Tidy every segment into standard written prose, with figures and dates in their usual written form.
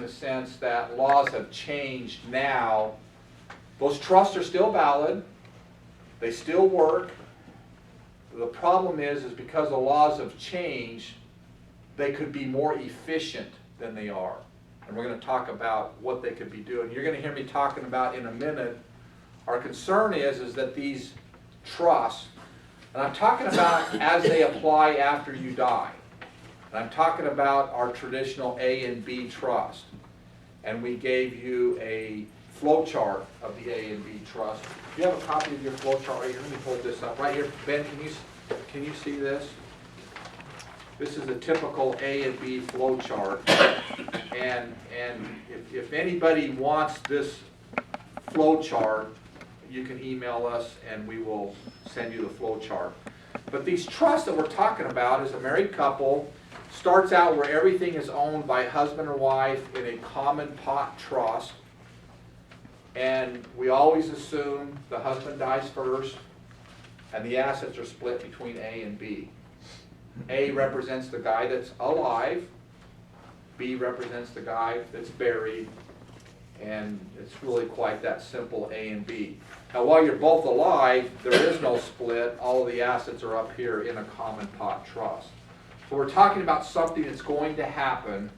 the sense that laws have changed now. Those trusts are still valid. They still work. The problem is because the laws have changed, they could be more efficient than they are. And we're going to talk about what they could be doing. You're going to hear me talking about in a minute. Our concern is that these trusts, and I'm talking about as they apply after you die. And I'm talking about our traditional A and B trust. And we gave you a flow chart of the A and B trust. Do you have a copy of your flow chart right here? Let me hold this up. Right here, Ben, can you see this? This is a typical A and B flow chart. And if anybody wants this flow chart, you can email us and we will send you the flow chart. But these trusts that we're talking about is a married couple, starts out where everything is owned by husband and wife in a common pot trust. And we always assume the husband dies first and the assets are split between A and B. A represents the guy that's alive, B represents the guy that's buried, and it's really quite that simple, A and B. Now while you're both alive, there is no split. All of the assets are up here in a common pot trust. So we're talking about something that's going to happen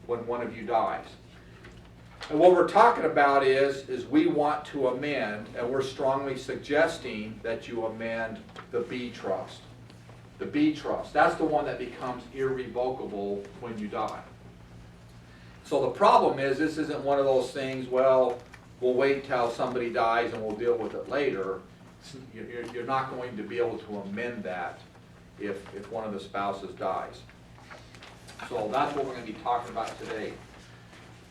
when one of you dies. And what we're talking about is we want to amend, and we're strongly suggesting that you amend the B trust. The B trust, that's the one that becomes irrevocable when you die. So the problem is this isn't one of those things, well, we'll wait till somebody dies and we'll deal with it later. You're not going to be able to amend that if one of the spouses dies. So that's what we're going to be talking about today.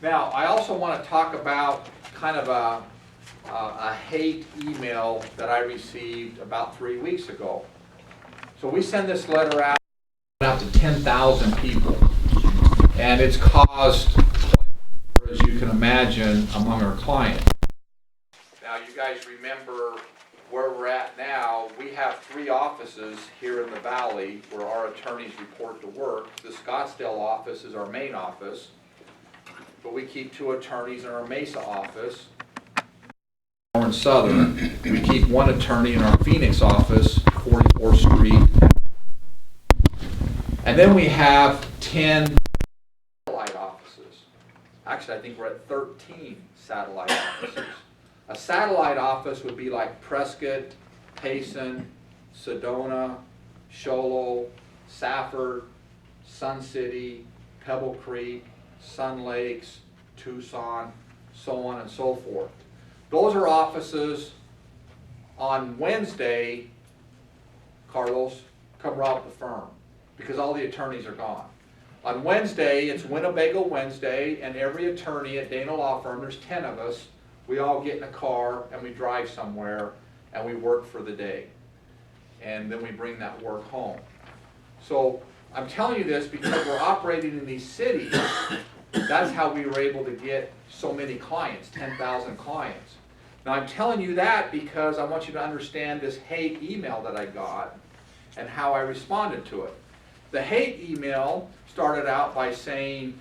Now, I also want to talk about kind of a hate email that I received about 3 weeks ago. So we send this letter out to 10,000 people, and it's caused, as you can imagine, among our clients. Now, you guys remember where we're at now. We have 3 offices here in the Valley where our attorneys report to work. The Scottsdale office is our main office, but we keep 2 attorneys in our Mesa office. In Southern, we keep 1 attorney in our Phoenix office, 44th Street. And then we have 10 satellite offices. Actually, I think we're at 13 satellite offices. A satellite office would be like Prescott, Payson, Sedona, Show Low, Safford, Sun City, Pebble Creek, Sun Lakes, Tucson, so on and so forth. Those are offices. On Wednesday, Carlos, come rob the firm because all the attorneys are gone. On Wednesday, it's Winnebago Wednesday, and every attorney at Dana Law Firm, there's 10 of us, we all get in a car and we drive somewhere and we work for the day. And then we bring that work home. So I'm telling you this because we're operating in these cities. That's how we were able to get so many clients, 10,000 clients. Now I'm telling you that because I want you to understand this hate email that I got and how I responded to it. The hate email started out by saying,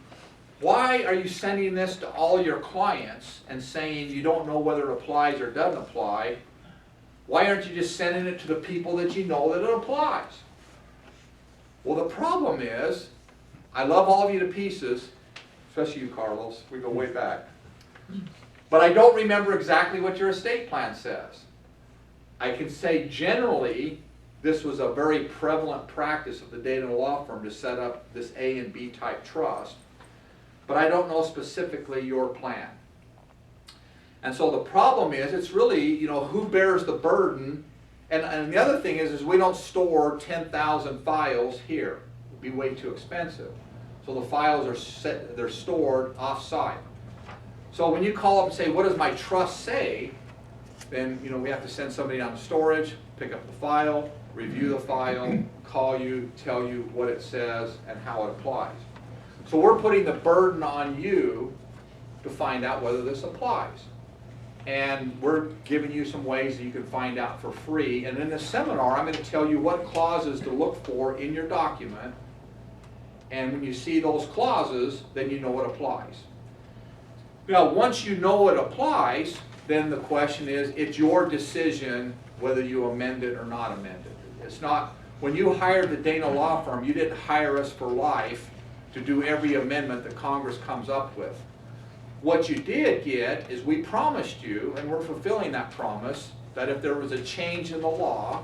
why are you sending this to all your clients and saying you don't know whether it applies or doesn't apply? Why aren't you just sending it to the people that you know that it applies? Well, the problem is, I love all of you to pieces, especially you, Carlos. We go way back. But I don't remember exactly what your estate plan says. I can say generally, this was a very prevalent practice of the Dana Law Firm to set up this A and B type trust. But I don't know specifically your plan. And so the problem is, it's really, who bears the burden. And the other thing is we don't store 10,000 files here. It would be way too expensive. So the files are they're stored off-site. So when you call up and say, what does my trust say? Then, we have to send somebody down to storage, pick up the file, review the file, call you, tell you what it says and how it applies. So we're putting the burden on you to find out whether this applies. And we're giving you some ways that you can find out for free. And in this seminar, I'm going to tell you what clauses to look for in your document And when you see those clauses, then you know it applies. Now, once you know it applies, then the question is, it's your decision whether you amend it or not amend it. It's not, when you hired the Dana Law Firm, you didn't hire us for life to do every amendment that Congress comes up with. What you did get is we promised you, and we're fulfilling that promise, that if there was a change in the law,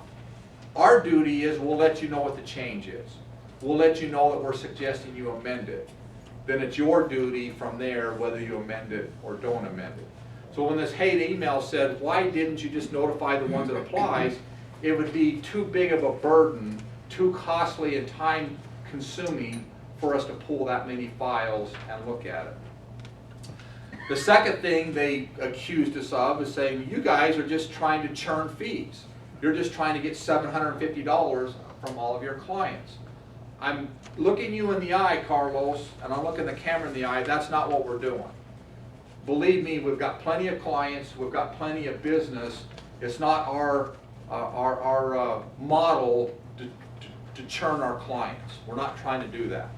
our duty is we'll let you know what the change is. We'll let you know that we're suggesting you amend it. Then it's your duty from there whether you amend it or don't amend it. So when this hate email said, why didn't you just notify the ones that applies, it would be too big of a burden, too costly and time consuming for us to pull that many files and look at it. The second thing they accused us of is saying, you guys are just trying to churn fees. You're just trying to get $750 from all of your clients. I'm looking you in the eye, Carlos, and I'm looking the camera in the eye. That's not what we're doing. Believe me, we've got plenty of clients. We've got plenty of business. It's not our model to churn our clients. We're not trying to do that.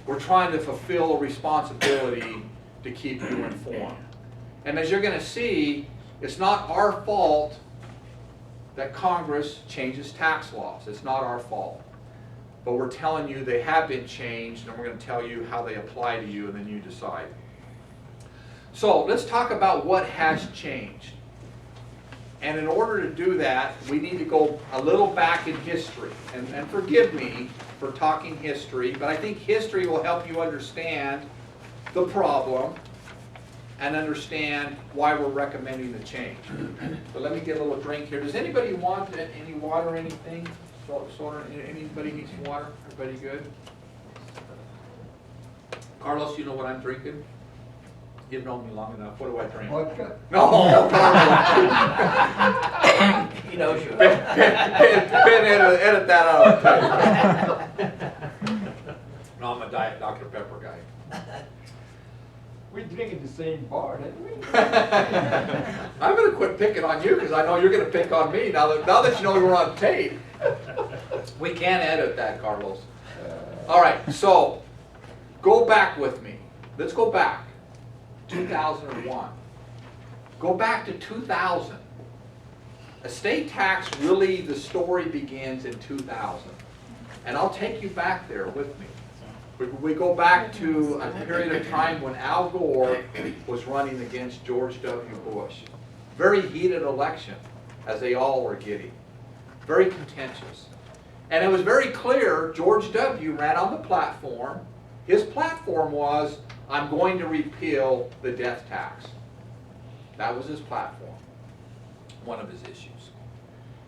We're trying to fulfill a responsibility to keep you informed. And as you're going to see, it's not our fault that Congress changes tax laws. It's not our fault. But we're telling you they have been changed, and we're going to tell you how they apply to you, and then you decide. So let's talk about what has changed. And in order to do that, we need to go a little back in history. And forgive me for talking history, but I think history will help you understand the problem and understand why we're recommending the change. But let me get a little drink here. Does anybody want any water or anything? Anybody need some water? Everybody good? Carlos, you know what I'm drinking? You've known me long enough. What do I drink? Vodka. No, He knows you. Ben, edit that out. No, I'm a Diet Dr. Pepper guy. We drink at the same bar, didn't we? I'm going to quit picking on you because I know you're going to pick on me now that you know we're on tape. We can edit that, Carlos. All right, so go back with me. Let's go back. 2001. Go back to 2000. Estate tax, really, the story begins in 2000. And I'll take you back there with me. We go back to a period of time when Al Gore was running against George W. Bush. Very heated election, as they all were getting. Very contentious. And it was very clear George W. ran on the platform. His platform was, I'm going to repeal the death tax. That was his platform, one of his issues.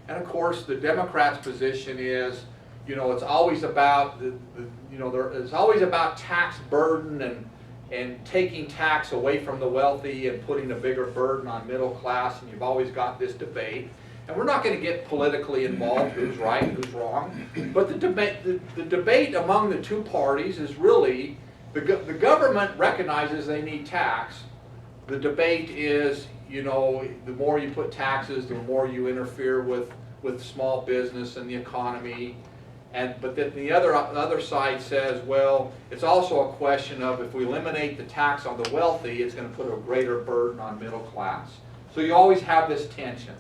And of course, the Democrats' position is, it's always about it's always about tax burden and taking tax away from the wealthy and putting a bigger burden on middle class, and you've always got this debate. And we're not going to get politically involved, who's right, who's wrong. But the debate among the two parties is really, the government recognizes they need tax. The debate is, the more you put taxes, the more you interfere with small business and the economy. But then the other side says, well, it's also a question of if we eliminate the tax on the wealthy, it's going to put a greater burden on middle class. So you always have this tension.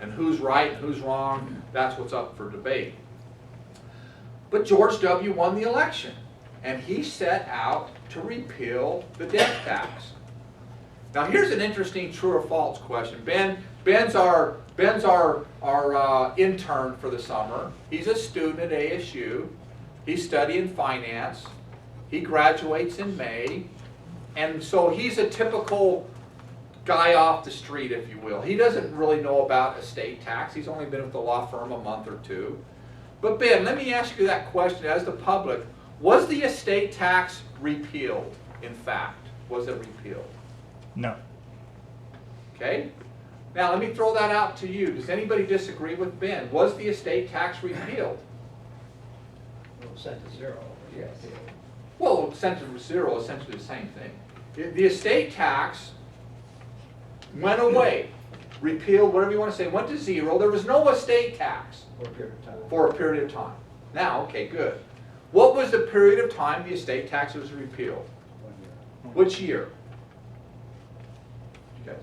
And who's right and who's wrong, that's what's up for debate. But George W. won the election, and he set out to repeal the death tax. Now here's an interesting true or false question. Ben's our intern for the summer. He's a student at ASU. He's studying finance. He graduates in May. And so he's a typical guy off the street, if you will. He doesn't really know about estate tax. He's only been with the law firm a month or two. But Ben, let me ask you that question as the public. Was the estate tax repealed, in fact? Was it repealed? No. Okay? Now let me throw that out to you. Does anybody disagree with Ben? Was the estate tax repealed? Set to zero. Yes. Well, sent to zero, essentially the same thing. The estate tax went away, repealed, whatever you want to say, went to zero. There was no estate tax For a period of time. for a period of time. Now, okay, good. What was the period of time the estate tax was repealed? Which year? You guys?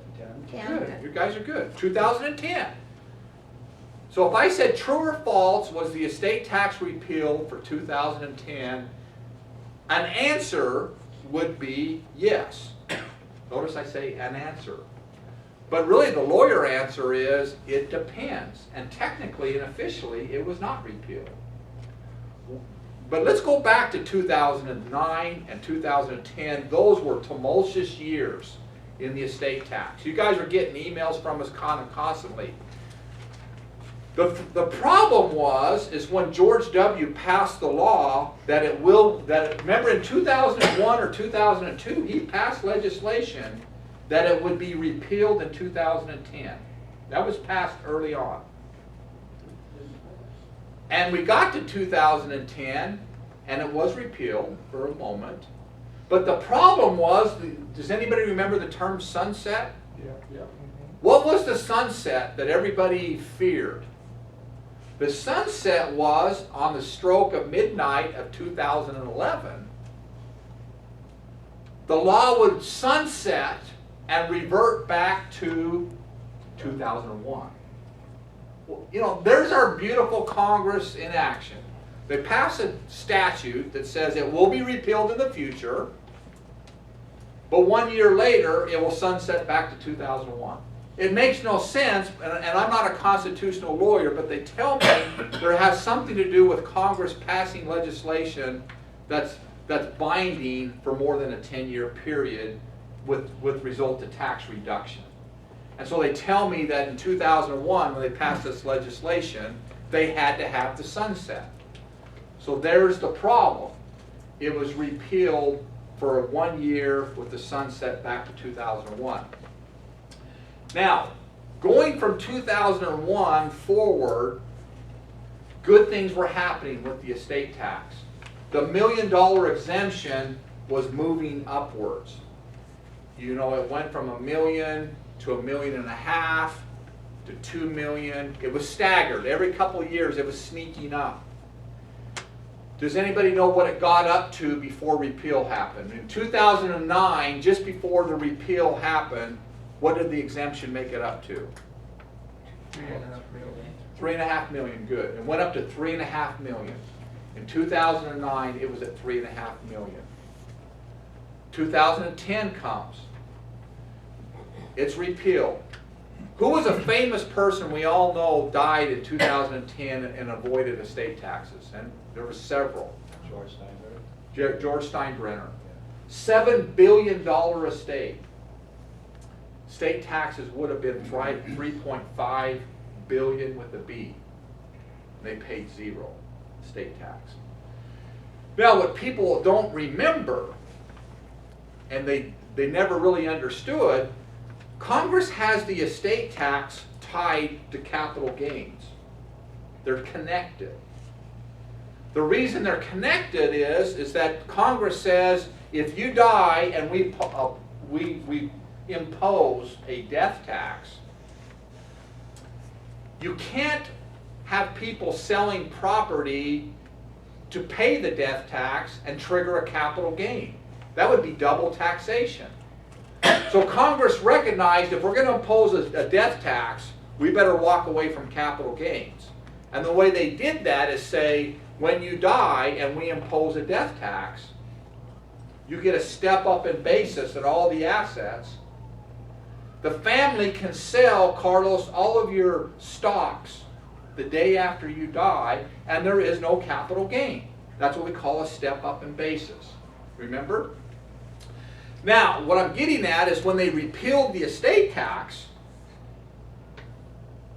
Good. You guys are good. 2010. So if I said true or false, was the estate tax repealed for 2010, an answer would be yes. Notice I say an answer. But really the lawyer answer is it depends. And technically and officially it was not repealed. But let's go back to 2009 and 2010. Those were tumultuous years in the estate tax. You guys are getting emails from us constantly. The problem is when George W. passed the law remember in 2001 or 2002, he passed legislation that it would be repealed in 2010. That was passed early on. And we got to 2010, and it was repealed for a moment. But the problem was, does anybody remember the term sunset? Yeah. What was the sunset that everybody feared? The sunset was on the stroke of midnight of 2011. The law would sunset and revert back to 2001. Well, you know, there's our beautiful Congress in action. They pass a statute that says it will be repealed in the future, but 1 year later it will sunset back to 2001. It makes no sense, and I'm not a constitutional lawyer, but they tell me there has something to do with Congress passing legislation that's binding for more than a 10-year period with result to tax reduction. And so they tell me that in 2001, when they passed this legislation, they had to have the sunset. So there's the problem. It was repealed for 1 year with the sunset back to 2001. Now, going from 2001 forward, good things were happening with the estate tax. The $1 million exemption was moving upwards. You know, it went from $1 million to $1.5 million to $2 million. It was staggered. Every couple of years it was sneaking up. Does anybody know what it got up to before repeal happened? In 2009, just before the repeal happened, what did the exemption make it up to? $3.5 million, good. It went up to $3.5 million. In 2009, it was at $3.5 million. 2010 comes. It's repealed. Who was a famous person we all know died in 2010 and avoided estate taxes? And there were several. George Steinberg. George Steinbrenner. $7 billion estate. State taxes would have been $3.5 billion with a B. They paid zero state tax. Now what people don't remember, and they never really understood, Congress has the estate tax tied to capital gains. They're connected. The reason they're connected is that Congress says if you die and we impose a death tax, you can't have people selling property to pay the death tax and trigger a capital gain. That would be double taxation. So Congress recognized if we're going to impose a death tax, we better walk away from capital gains. And the way they did that is say, when you die and we impose a death tax, you get a step up in basis in all the assets. The family can sell, Carlos, all of your stocks the day after you die, and there is no capital gain. That's what we call a step up in basis. Remember? Now, what I'm getting at is when they repealed the estate tax,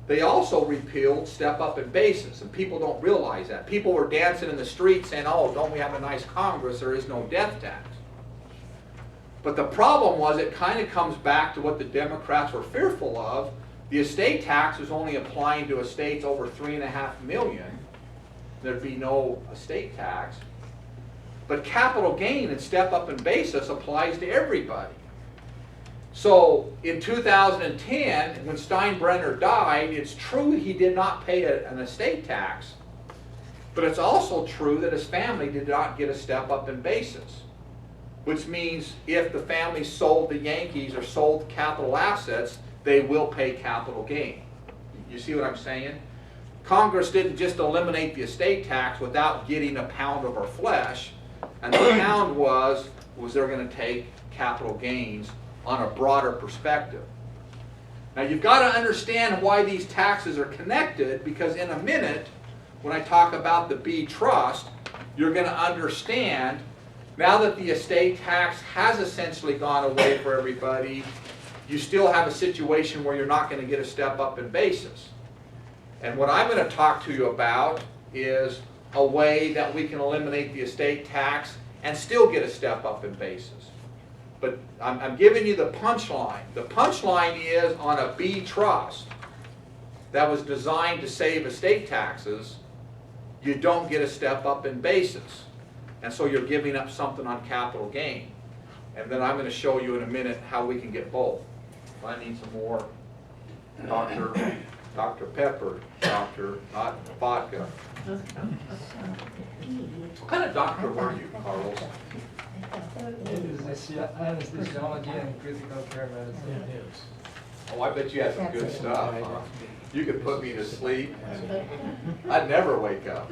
they also repealed step up in basis, and people don't realize that. People were dancing in the streets saying, oh, don't we have a nice Congress, there is no death tax. But the problem was it kind of comes back to what the Democrats were fearful of. The estate tax was only applying to estates over $3.5 million. There'd be no estate tax. But capital gain and step up in basis applies to everybody. So in 2010, when Steinbrenner died, it's true he did not pay an estate tax, But it's also true that his family did not get a step up in basis. Which means if the family sold the Yankees or sold capital assets, they will pay capital gain. You see what I'm saying? Congress didn't just eliminate the estate tax without getting a pound of our flesh. And the pound was they're going to take capital gains on a broader perspective. Now you've got to understand why these taxes are connected, because in a minute, when I talk about the B trust, you're going to understand, now that the estate tax has essentially gone away for everybody, you still have a situation where you're not going to get a step up in basis. And what I'm going to talk to you about is a way that we can eliminate the estate tax and still get a step up in basis. But I'm giving you the punchline. The punchline is on a B trust that was designed to save estate taxes, you don't get a step up in basis. And so you're giving up something on capital gain. And then I'm going to show you in a minute how we can get both. I need some more Dr. Pepper, doctor, not vodka. What kind of doctor were you, Carlos? It is anesthesiology and critical care medicine. Oh, I bet you had some good stuff, huh? You could put me to sleep and I'd never wake up.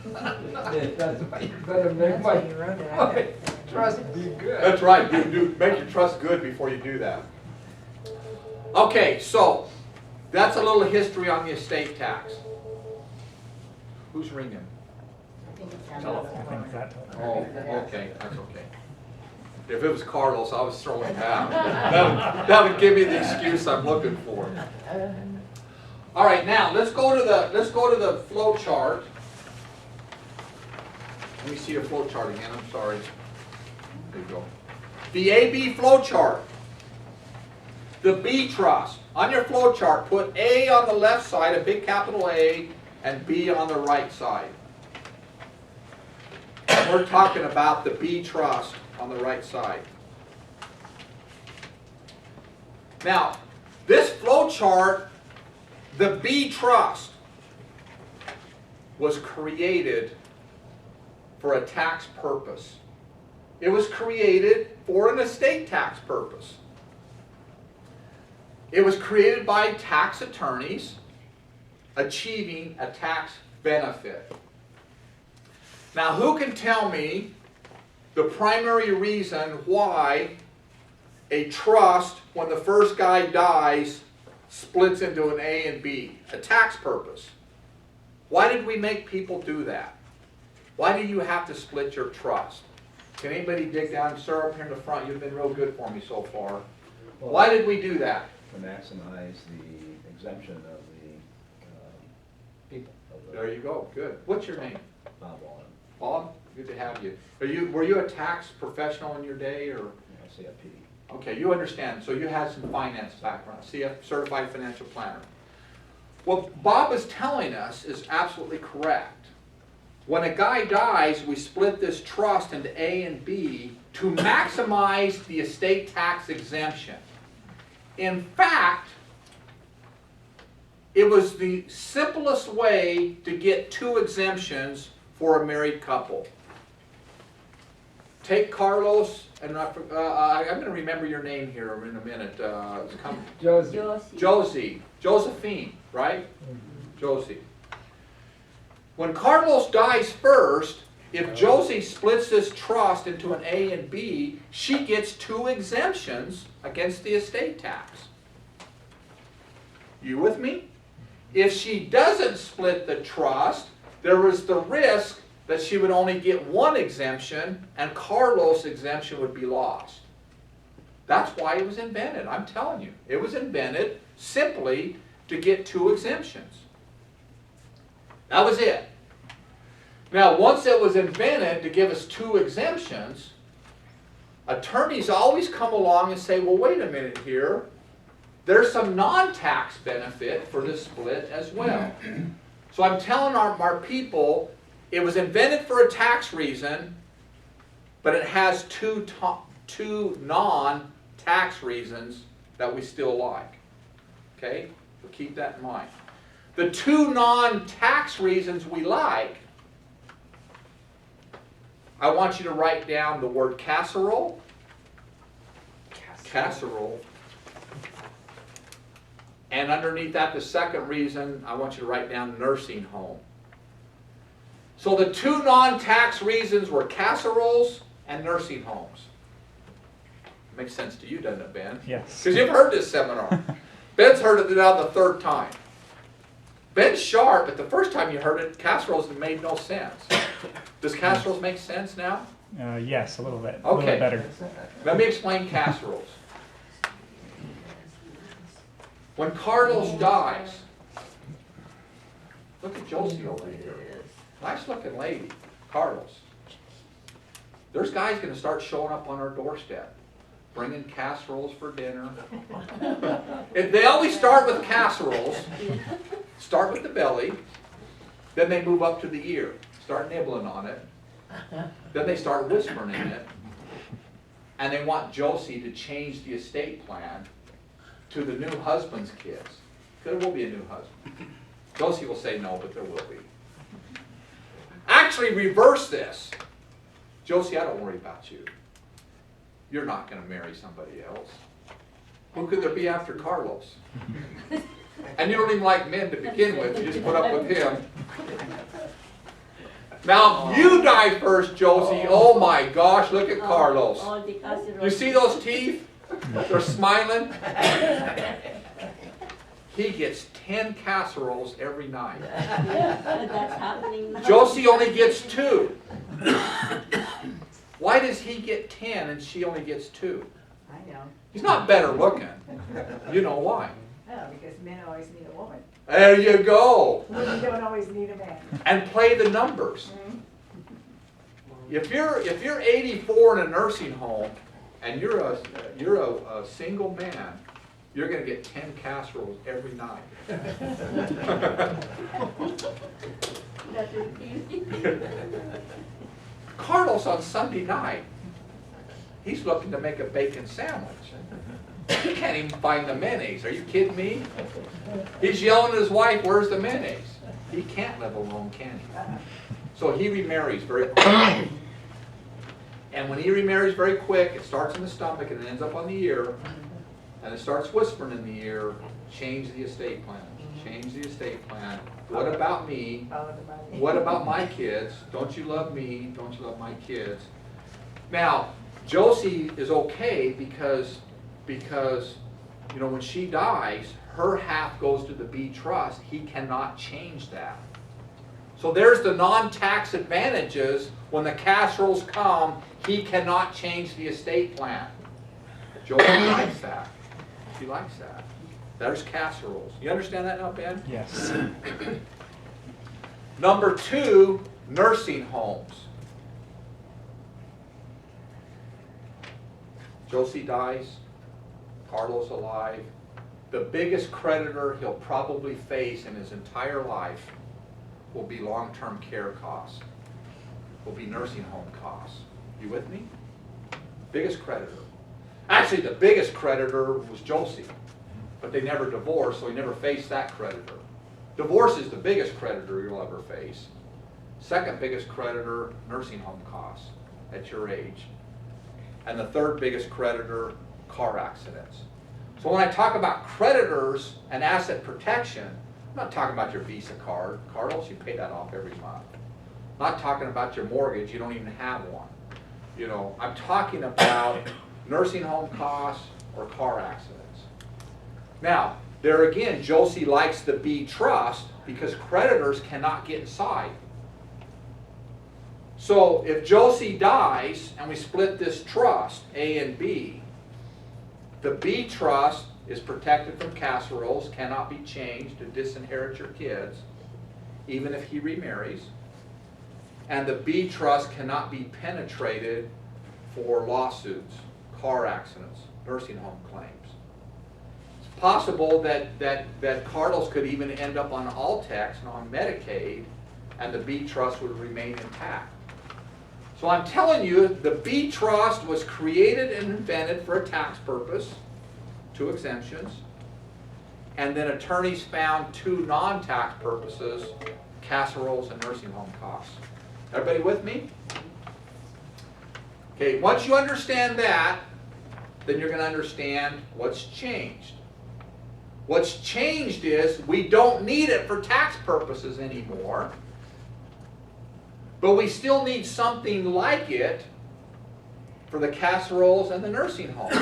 That's why you better make my trust be good. That's right, make your trust good before you do that. Okay, so that's a little history on the estate tax. Who's ringing? Oh, okay, that's okay. If it was Carlos, I was throwing it out. That would give me the excuse I'm looking for. All right, now let's go to the flow chart. Let me see your flow chart again. I'm sorry. There you go. The AB flow chart. The B trust. On your flow chart, put A on the left side, a big capital A, and B on the right side. And we're talking about the B trust on the right side. Now, this flow chart, the B trust, was created for a tax purpose. It was created for an estate tax purpose. It was created by tax attorneys achieving a tax benefit. Now, who can tell me the primary reason why a trust, when the first guy dies, splits into an A and B? A tax purpose. Why did we make people do that? Why do you have to split your trust? Can anybody dig down? Sir, up here in the front, you've been real good for me so far. Why did we do that? To maximize the exemption of the people. There you go. Good. What's your name? Bob Wallen, Bob, good to have you. Were you a tax professional in your day, or? CFP. Okay, you understand. So you had some finance background, certified financial planner. What Bob is telling us is absolutely correct. When a guy dies, we split this trust into A and B to maximize the estate tax exemption. In fact, it was the simplest way to get two exemptions for a married couple. Take Carlos, and I'm going to remember your name here in a minute. Josephine, right? Mm-hmm. Josie. When Carlos dies first, if Josie splits this trust into an A and B, she gets two exemptions against the estate tax. You with me? If she doesn't split the trust, there is the risk that she would only get one exemption and Carlos' exemption would be lost. That's why it was invented. I'm telling you. It was invented simply to get two exemptions. That was it. Now, once it was invented to give us two exemptions, attorneys always come along and say, well, wait a minute here. There's some non-tax benefit for this split as well. So I'm telling our people, it was invented for a tax reason, but it has two non-tax reasons that we still like. Okay? So keep that in mind. The two non-tax reasons we like I want you to write down the word casserole. Casserole. And underneath that, the second reason, I want you to write down nursing home. So the two non-tax reasons were casseroles and nursing homes. Makes sense to you, doesn't it, Ben? Yes. Because you've heard this seminar. Ben's heard it now the third time. Ben's sharp, but the first time you heard it, casseroles made no sense. Does casseroles make sense now? Yes, a little bit. A Okay. little bit better. Let me explain casseroles. When Carlos dies, look at Josie over here. Nice looking lady, Carlos. There's guys gonna start showing up on our doorstep, bringing casseroles for dinner. If they always start with casseroles, start with the belly, then they move up to the ear, start nibbling on it, then they start whispering in it, and they want Josie to change the estate plan to the new husband's kids. There will be a new husband. Josie will say no, but there will be. Actually, reverse this. Josie, I don't worry about you. You're not going to marry somebody else. Who could there be after Carlos? And you don't even like men to begin with. You just put up with him. Now, if you die first, Josie, oh my gosh, look at Carlos. You see those teeth? They're smiling. He gets 10 casseroles every night. That's happening. Josie only gets 2. Why does he get 10 and she only gets 2? I know. He's not better looking. You know why? Oh, because men always need a woman. There you go. Women don't always need a man. And play the numbers. If you're 84 in a nursing home and you're a single man, you're going to get 10 casseroles every night. That's easy. Carlos on Sunday night, he's looking to make a bacon sandwich. He can't even find the mayonnaise. Are you kidding me? He's yelling at his wife, where's the mayonnaise? He can't live alone, can he? So he remarries very quick. And when he remarries very quick, it starts in the stomach and it ends up on the ear. And it starts whispering in the ear, change the estate plan. Change the estate plan. What about me? What about my kids? Don't you love me? Don't you love my kids? Now, Josie is okay because you know, when she dies, her half goes to the B trust. He cannot change that. So there's the non-tax advantages. When the casseroles come, he cannot change the estate plan. Josie likes that. She likes that. There's casseroles. You understand that now, Ben? Yes. Number 2, nursing homes. Josie dies, Carlos alive. The biggest creditor he'll probably face in his entire life will be long-term care costs, will be nursing home costs. You with me? Biggest creditor. Actually, the biggest creditor was Josie, but they never divorced, so he never faced that creditor. Divorce is the biggest creditor you'll ever face. Second biggest creditor, nursing home costs at your age. And the third biggest creditor, car accidents. So when I talk about creditors and asset protection, I'm not talking about your Visa card. Carlos, you pay that off every month. I'm not talking about your mortgage, you don't even have one. You know, I'm talking about nursing home costs or car accidents. Now, there again, Josie likes the B trust because creditors cannot get inside. So if Josie dies and we split this trust, A and B, the B trust is protected from casseroles, cannot be changed to disinherit your kids, even if he remarries. And the B trust cannot be penetrated for lawsuits, car accidents, nursing home claims. It's possible that Carlos could even end up on Altex and on Medicaid, and the B trust would remain intact. So I'm telling you, the B trust was created and invented for a tax purpose, 2 exemptions, and then attorneys found 2 non-tax purposes, casseroles and nursing home costs. Everybody with me? Okay, once you understand that, then you're going to understand what's changed. What's changed is we don't need it for tax purposes anymore, but we still need something like it for the casseroles and the nursing homes.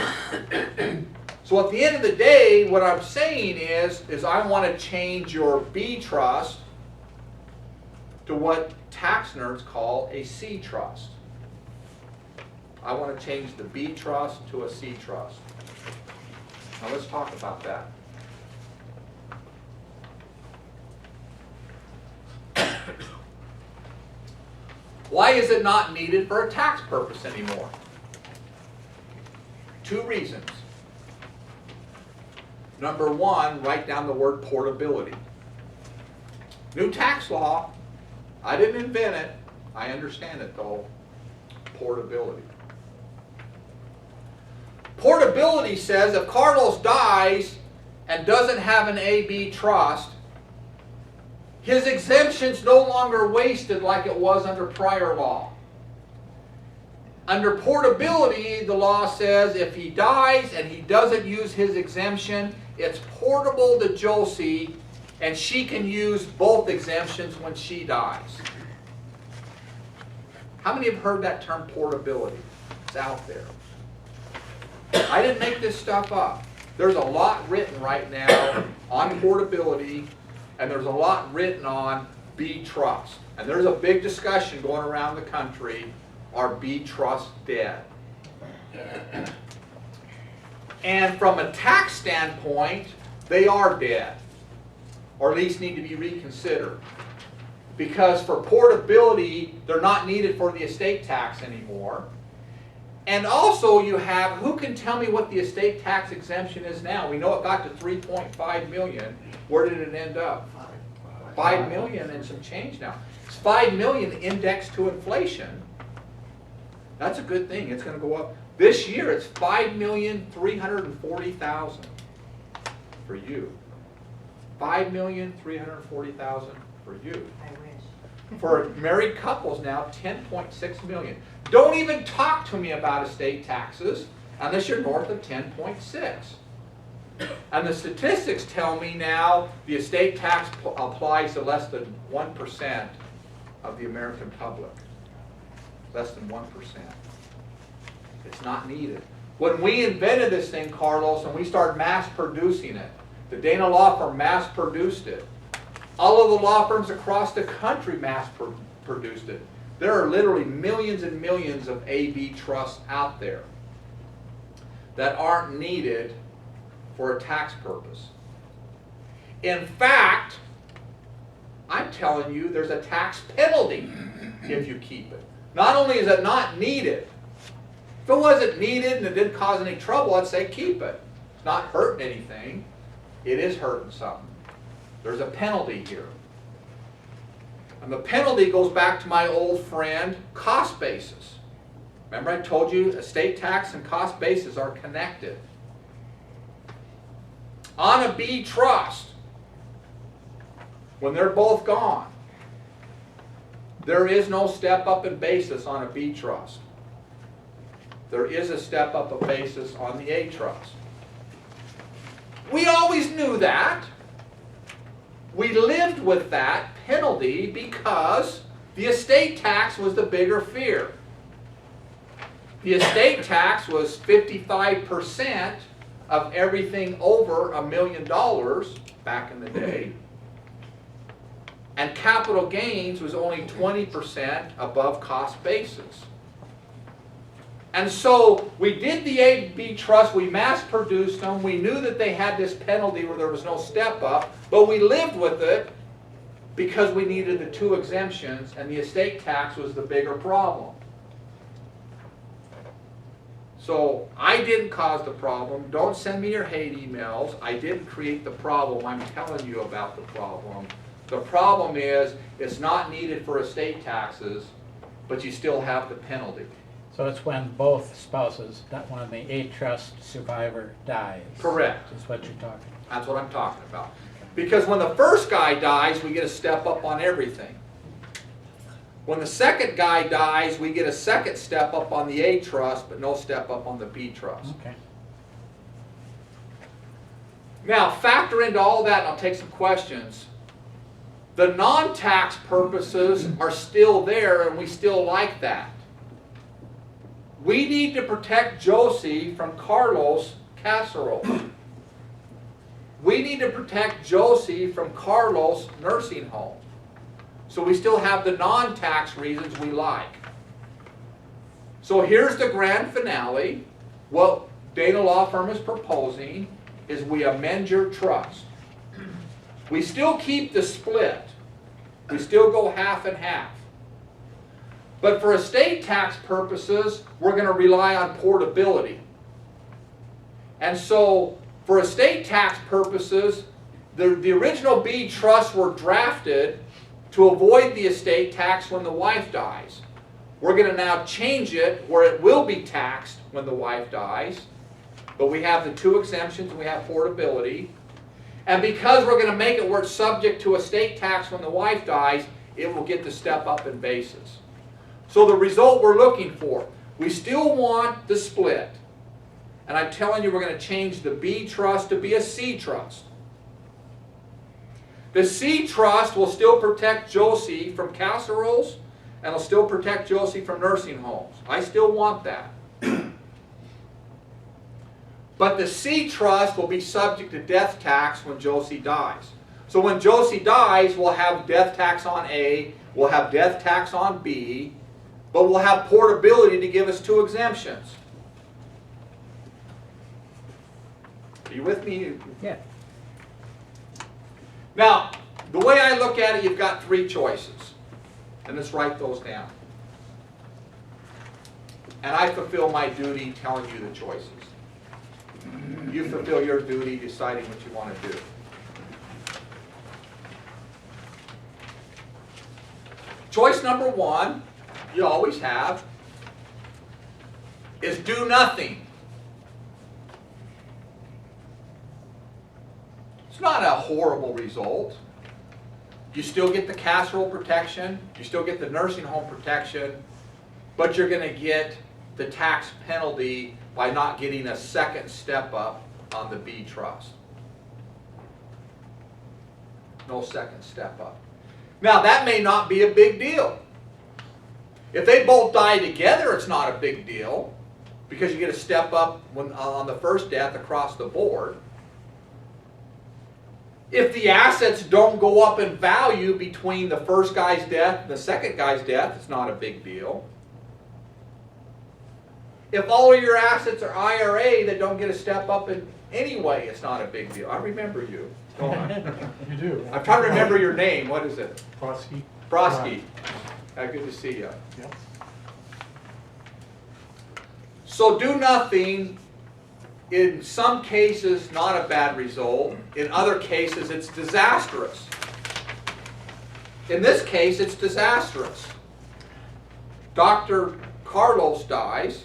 So at the end of the day, what I'm saying is I want to change your B trust to what tax nerds call a C trust. I want to change the B trust to a C trust. Now let's talk about that. Why is it not needed for a tax purpose anymore? Two reasons. Number one, write down the word portability. New tax law, I didn't invent it, I understand it though. Portability. Portability says if Carlos dies and doesn't have an AB trust, his exemption's no longer wasted like it was under prior law. Under portability, the law says if he dies and he doesn't use his exemption, it's portable to Josie, and she can use both exemptions when she dies. How many have heard that term portability? It's out there. I didn't make this stuff up. There's a lot written right now on portability, and there's a lot written on B trust. And there's a big discussion going around the country, are B trusts dead? And from a tax standpoint, they are dead, or at least need to be reconsidered. Because for portability, they're not needed for the estate tax anymore. And also you have, who can tell me what the estate tax exemption is now? We know it got to 3.5 million. Where did it end up? 5 million and some change now. It's 5 million indexed to inflation. That's a good thing. It's going to go up. This year it's 5,340,000 for you. 5,340,000 for you. I wish. For married couples now, 10.6 million. Don't even talk to me about estate taxes unless you're north of 10.6. And the statistics tell me now the estate tax applies to less than 1% of the American public. Less than 1%. It's not needed. When we invented this thing, Carlos, and we started mass producing it, the Dana Law Firm mass produced it. All of the law firms across the country mass produced it. There are literally millions and millions of AB trusts out there that aren't needed for a tax purpose. In fact, I'm telling you, there's a tax penalty if you keep it. Not only is it not needed, if it wasn't needed and it didn't cause any trouble, I'd say keep it. It's not hurting anything. It is hurting something. There's a penalty here. And the penalty goes back to my old friend, cost basis. Remember I told you estate tax and cost basis are connected. On a B trust, when they're both gone, there is no step up in basis on a B trust. There is a step up of basis on the A trust. We always knew that. We lived with that penalty because the estate tax was the bigger fear. The estate tax was 55% of everything over $1 million back in the day. And capital gains was only 20% above cost basis. And so we did the AB trust, we mass produced them, we knew that they had this penalty where there was no step up, but we lived with it because we needed the two exemptions and the estate tax was the bigger problem. So I didn't cause the problem. Don't send me your hate emails. I didn't create the problem. I'm telling you about the problem. The problem is it's not needed for estate taxes, but you still have the penalty. So it's when both spouses, not when the A trust survivor dies. Correct. Is what you're talking about. That's what I'm talking about. Because when the first guy dies, we get a step up on everything. When the second guy dies, we get a second step up on the A trust, but no step up on the B trust. Okay. Now, factor into all that, and I'll take some questions. The non-tax purposes are still there, and we still like that. We need to protect Josie from Carlos Casserole. We need to protect Josie from Carlos nursing home. So we still have the non-tax reasons we like. So here's the grand finale. What Dana Law Firm is proposing is we amend your trust. We still keep the split. We still go half and half. But for estate tax purposes, we're going to rely on portability. And so for estate tax purposes, the original B trusts were drafted to avoid the estate tax when the wife dies. We're going to now change it where it will be taxed when the wife dies. But we have the two exemptions and we have portability. And because we're going to make it where it's subject to estate tax when the wife dies, it will get the step up in basis. So the result we're looking for, we still want the split. And I'm telling you, we're going to change the B trust to be a C trust. The C trust will still protect Josie from casseroles, and it'll still protect Josie from nursing homes. I still want that. But the C trust will be subject to death tax when Josie dies. So when Josie dies, we'll have death tax on A, we'll have death tax on B, but we'll have portability to give us two exemptions. Are you with me? Yeah. Now, the way I look at it, you've got three choices. And let's write those down. And I fulfill my duty telling you the choices. You fulfill your duty deciding what you want to do. Choice number one, you always have, is do nothing. It's not a horrible result. You still get the casserole protection, you still get the nursing home protection, but you're going to get the tax penalty by not getting a second step up on the B trust. No second step up. Now that may not be a big deal. If they both die together, it's not a big deal because you get a step up on the first death across the board. If the assets don't go up in value between the first guy's death and the second guy's death, it's not a big deal. If all of your assets are IRA that don't get a step up in any way, it's not a big deal. I remember you, don't I? You do. I'm trying to remember your name. What is it? Brodsky. Brodsky. Good to see you. Yep. So do nothing, in some cases, not a bad result. In other cases, it's disastrous. In this case, it's disastrous. Dr. Carlos dies.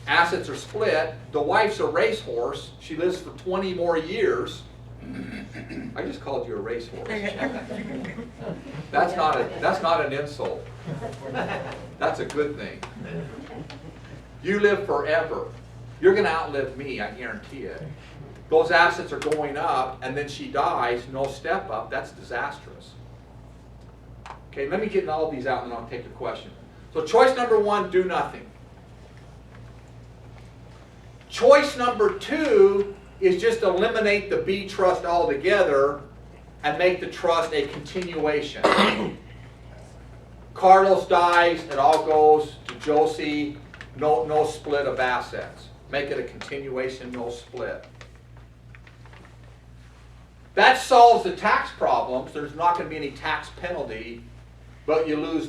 Assets are split. The wife's a racehorse. She lives for 20 more years. I just called you a racehorse. That's not an insult. That's a good thing. You live forever. You're going to outlive me, I guarantee it. Those assets are going up, and then she dies, no step up. That's disastrous. Okay, let me get all these out, and then I'll take the question. So choice number one, do nothing. Choice number two is just eliminate the B trust altogether and make the trust a continuation. Carlos dies, it all goes to Josie, no split of assets. Make it a continuation, no split. That solves the tax problems. There's not going to be any tax penalty, but you lose